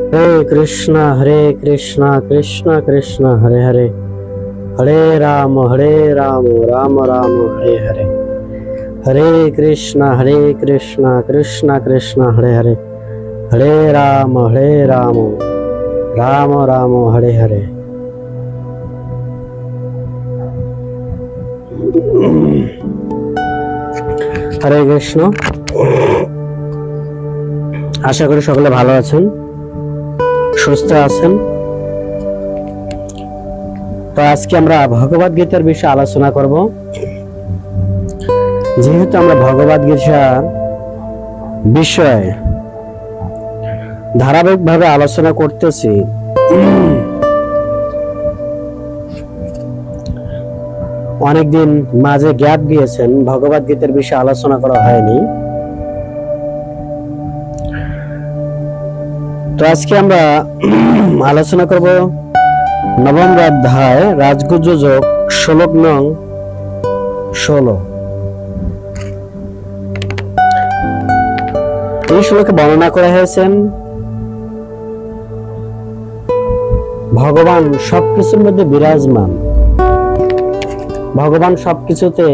हरे कृष्णा कृष्ण कृष्ण हरे हरे, हरे राम राम राम हरे हरे, हरे कृष्णा कृष्ण कृष्ण हरे हरे, हरे राम राम राम हरे हरे। हरे कृष्ण। आशा कরি সকলে ভালো আছেন, সুস্থ আছেন। তো আজকে আমরা ভগবদ গীতার বিষয়ে আলোচনা করব। যেহেতু আমরা ভগবদ গীতার বিষয়ে ধারাবাহিকভাবে আলোচনা করতেছি, অনেকদিন মাঝে গ্যাপ গিয়েছেন, ভগবদ গীতার বিষয়ে আলোচনা করা হয়নি। তো আজকে আমরা আলোচনা করব নবম অধ্যায় রাজগুজ্জ যোগ শ্লোক নং 16। এই শ্লোকে বর্ণনা করা হয়েছেন ভগবান সবকিছুর মধ্যে বিরাজমান, ভগবান সবকিছুতে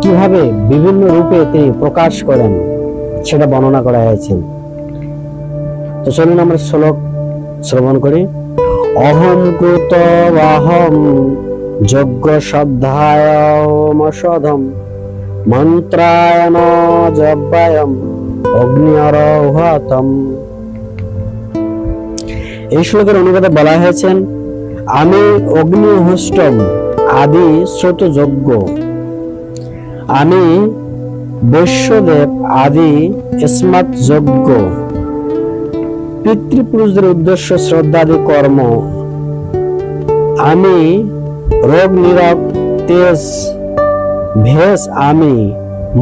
কিভাবে বিভিন্ন রূপে তিনি প্রকাশ করেন সেটা বর্ণনা করা হয়েছে। তো চলুন আমরা শ্লোক শ্রবণ করি। অহম কৃত অহম যজ্ঞ শ্রদ্ধায়মসধম মন্ত্রায়ণ জব্বায়ম অগ্নিরহতম। এই শ্লোকের অনুবাদে বলা হয়েছেন, আমি অগ্নিহোষ্টম আদি শ্রোত যজ্ঞ, আমি বৈশ্যদেব আদি স্মাত যজ্ঞ, পিতৃপুরুষদের উদ্দেশ্য শ্রদ্ধাদি কর্ম, আমি রোগ নিরোগ তেজ ভেষ, আমি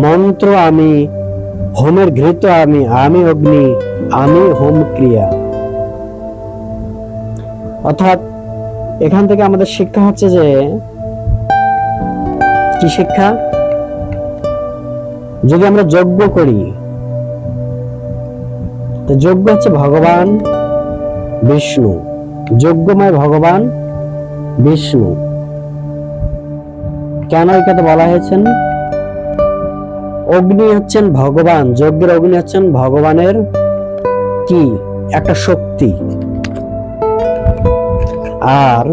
মন্ত্র, আমি হোমের ঘৃত, আমি অগ্নি, আমি হোম ক্রিয়া। অর্থাৎ এখান থেকে আমাদের শিক্ষা হচ্ছে যে, কি শিক্ষা? যদি আমরা যজ্ঞ করি, তো যজ্ঞ হচ্ছে ভগবান বিষ্ণু, যজ্ঞময় ভগবান বিষ্ণু। কেন এই কথা বলা হয়েছেন? অগ্নি হচ্ছেন ভগবান, যজ্ঞের অগ্নি হচ্ছেন ভগবানের কি একটা শক্তি, আর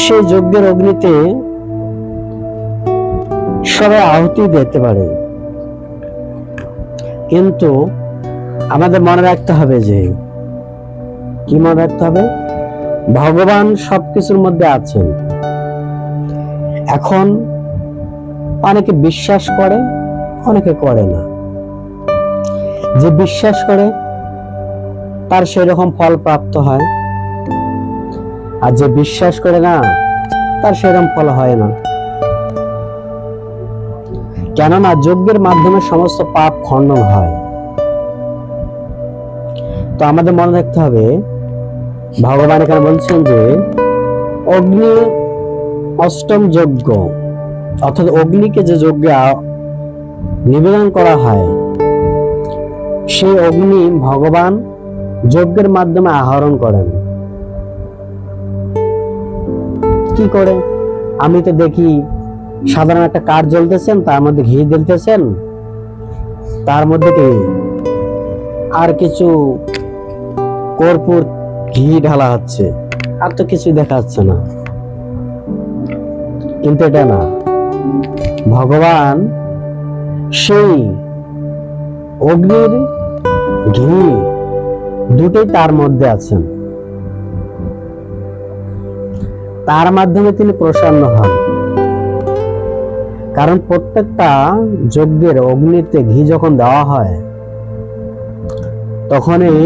সেই যজ্ঞের অগ্নিতে সবাই আহুতি দিতে পারে, কিন্তু আমাদের মনে রাখতে হবে যে, কি মনে রাখতে হবে? ভগবান সবকিছুর মধ্যে আছেন। এখন অনেকে বিশ্বাস করে, অনেকে করে না। যে বিশ্বাস করে তার সেই রকম ফল প্রাপ্ত হয়, আর যে বিশ্বাস করে না তার সেরকম ফল হয় না। কেননা যজ্ঞের মাধ্যমে সমস্ত পাপ খণ্ডন হয়। তো আমাদের মনে রাখতে হবে, ভগবান এখানে বলছেন যে অগ্নি অষ্টম যজ্ঞ, অর্থাৎ অগ্নিকে যে যজ্ঞে নিবেদন করা হয়, সেই অগ্নি ভগবান যজ্ঞের মাধ্যমে আহরণ করেন। কি করে? আমি তো দেখি সাধারণ একটা কাঠ জ্বলতেছেন, তার মধ্যে ঘি দিতেছেন, তার মধ্যে কি আর কিছু কর্পূর ঘি ঢালা হচ্ছে, আর তো কিছুই দেখা যাচ্ছে না। কিন্তু এটা না, ভগবান সেই অগ্নির ঘি দুটোই তার মধ্যে আছেন, তার মাধ্যমে তিনি প্রসন্ন হন। কারণ প্রত্যেকটা যজ্ঞের অগ্নিতে ঘি যখন দেওয়া হয়, তখনই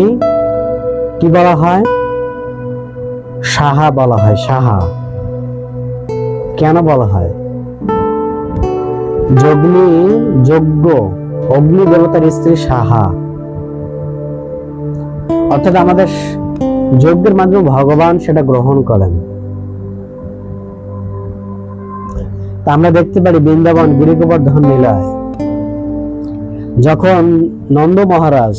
কি বলা হয়? সাহা বলা হয়। সাহা কেন বলা হয়? যজ্ঞ অগ্নি দেবতার স্ত্রী সাহা, অর্থাৎ আমাদের যজ্ঞের মাধ্যমে ভগবান সেটা গ্রহণ করেন। তা আমরা দেখতে পারি বৃন্দাবন গিরি গোবর্ধন লীলায় যখন নন্দ মহারাজ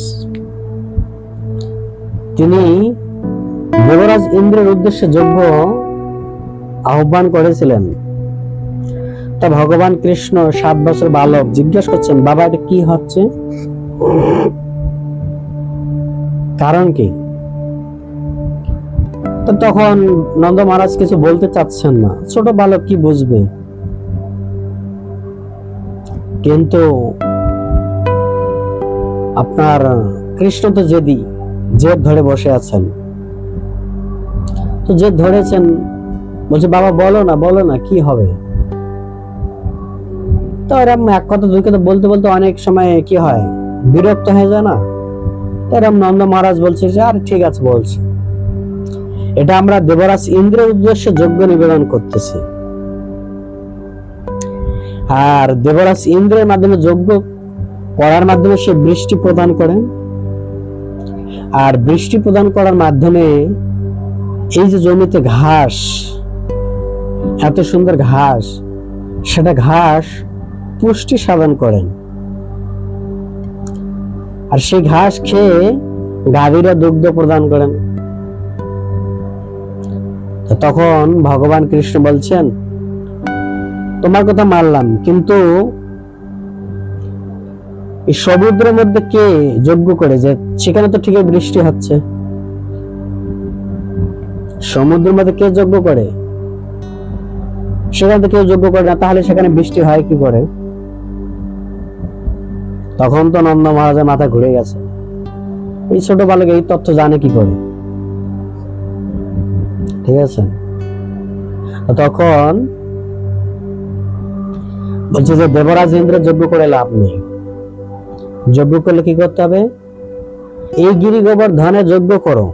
তিনি দেবরাজ ইন্দ্রের উদ্দেশ্যে যজ্ঞ আহ্বান করেছিলেন। তা ভগবান কৃষ্ণ 7 বছর বালক জিজ্ঞাসা করছেন, বাবা এটা কি হচ্ছে, কারণ কি? তো তখন নন্দ মহারাজ কিছু বলতে চাচ্ছেন না, ছোট বালক কি বুঝবে। কিন্তু আপনার কৃষ্ণ তো জেদ ধরে বসে আছেন। তো জেদ ধরেছেন, বলছে বাবা বলো না কি হবে। তো এরকম এক কথা দুই কথা বলতে বলতে অনেক সময় কি হয়, বিরক্ত হয়ে যায় না। এরকম নন্দ মহারাজ বলছে যে আর ঠিক আছে বলছি, এটা আমরা দেবরাজ ইন্দ্রের উদ্দেশ্যে যজ্ঞ নিবেদন করতেছি। আর দেবরাজ ইন্দ্রের মাধ্যমে যজ্ঞ করার মাধ্যমে সে বৃষ্টি প্রদান করেন। আর বৃষ্টি প্রদান করার মাধ্যমে এই যে জমিতে ঘাস, এত সুন্দর ঘাস, সেটা ঘাস পুষ্টি সাধন করেন। আর সেই ঘাস খেয়ে গাভীরা দুগ্ধ প্রদান করেন। তখন ভগবান কৃষ্ণ বলছেন, তোমার কথা মানলাম, কিন্তু এই সমুদ্রের মধ্যে কে যজ্ঞ করে, যে সেখানে তো ঠিকই বৃষ্টি হচ্ছে। সমুদ্রের মধ্যে কে যজ্ঞ করে, সেখানে তো কেউ যজ্ঞ করে না, তাহলে সেখানে বৃষ্টি হয় কি করে? তখন তো নন্দ মহারাজের মাথা ঘুরে গেছে, এই ছোট বালক এই তথ্য জানে কি করে। ঠিক আছে, তখন বলছে যে দেবরাজ ইন্দ্র যজ্ঞ করে লাভ নেই। যজ্ঞ করলে কি করতে হবে? এই গিরি গোবর্ধনে যজ্ঞ করো,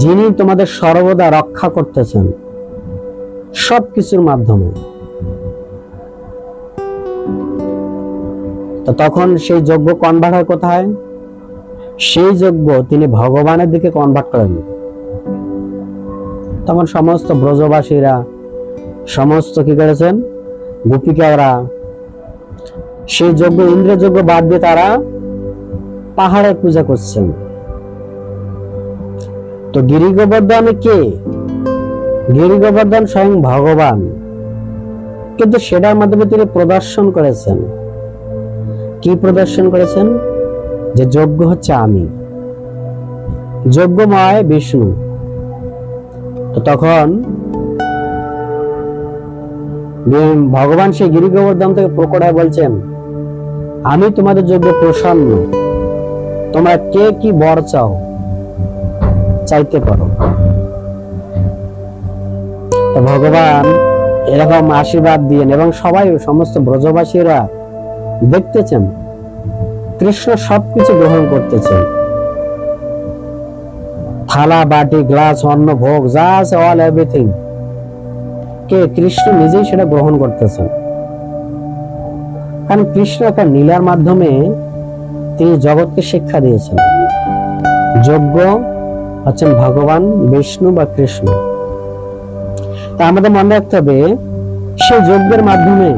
যিনি তোমাদের সর্বদা রক্ষা করতেছেন সবকিছুর মাধ্যমে। তো তখন সেই যজ্ঞ কনভার্ট হয় কোথায়? সেই যজ্ঞ তিনি ভগবানের দিকে কনভার্ট করেন। তখন সমস্ত ব্রজবাসীরা, সমস্ত কি করেছেন, গোপিকারা, সেই যজ্ঞ, ইন্দ্রের যজ্ঞ বাদ দিয়ে তারা পাহাড়ের পূজা করছেন। তো গিরি গোবর্ধন কে? গিরি গোবর্ধন স্বয়ং ভগবান, কিন্তু সেটার মাধ্যমে তিনি প্রদর্শন করেছেন। কি প্রদর্শন করেছেন? যে যজ্ঞ হচ্ছে আমি, যজ্ঞময় বিষ্ণু। তো তখন ভগবান সেই গিরি গোবর্ধন থেকে প্রকট হয়ে বলছেন, আমি তোমাদের যজ্ঞ প্রসন্ন, তোমরা কে কি বর চাও চাইতে পারো। তো ভগবান এরকম আশীর্বাদ দিয়েন, এবং সবাই, সমস্ত ব্রজবাসীরা দেখতেছেন কৃষ্ণ সবকিছু গ্রহণ করতেছেন। থালা, বাটি, গ্লাস, অন্ন, ভোগ যা আছে, অল এভরিথিং কে কৃষ্ণ নিজেই সেটা গ্রহণ করতেছেন। কারণ কৃষ্ণ একটা লীলার মাধ্যমে তিনি জগৎকে শিক্ষা দিয়েছেন। যজ্ঞ হচ্ছেন ভগবান বিষ্ণু বা কৃষ্ণ। তা আমাদের মনে রাখতে হবে, সেই যজ্ঞের মাধ্যমে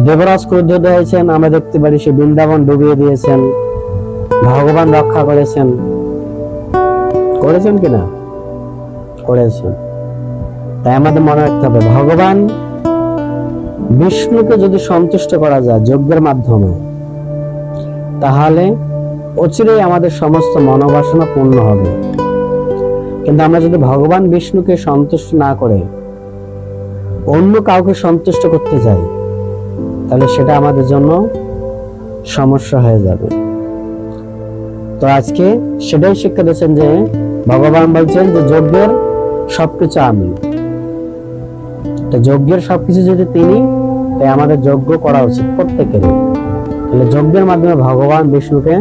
দেবরাজ ক্রুদ্ধ হয়েছেন, আমরা দেখতে পারি সে বৃন্দাবন ডুবিয়ে দিয়েছেন, ভগবান রক্ষা করেছেন। করেছেন কিনা? করেছেন। তাই আমাদের মনে রাখতে হবে, ভগবান বিষ্ণুকে যদি সন্তুষ্ট করা যায় যজ্ঞের মাধ্যমে, তাহলে অচিরেই আমাদের সমস্ত মনোবাসনা পূর্ণ হবে। কিন্তু আমরা যদি ভগবান বিষ্ণুকে সন্তুষ্ট না করে অন্য কাউকে সন্তুষ্ট করতে যাই, তাহলে সেটা আমাদের জন্য সমস্যা হয়ে যাবে। তো আজকে সেটাই শিক্ষা দিয়েছেন যে ভগবান বলছেন যে যজ্ঞের সবকিছু আমি। তো যজ্ঞের সবকিছু যদি তিনি, তাই আমাদের যজ্ঞ করা উচিত প্রত্যেকেরই। তাহলে যজ্ঞের মাধ্যমে ভগবান বিষ্ণুকে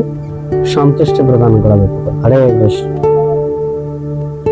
সন্তুষ্টি প্রদান করা যেতে পারে। হরে কৃষ্ণ।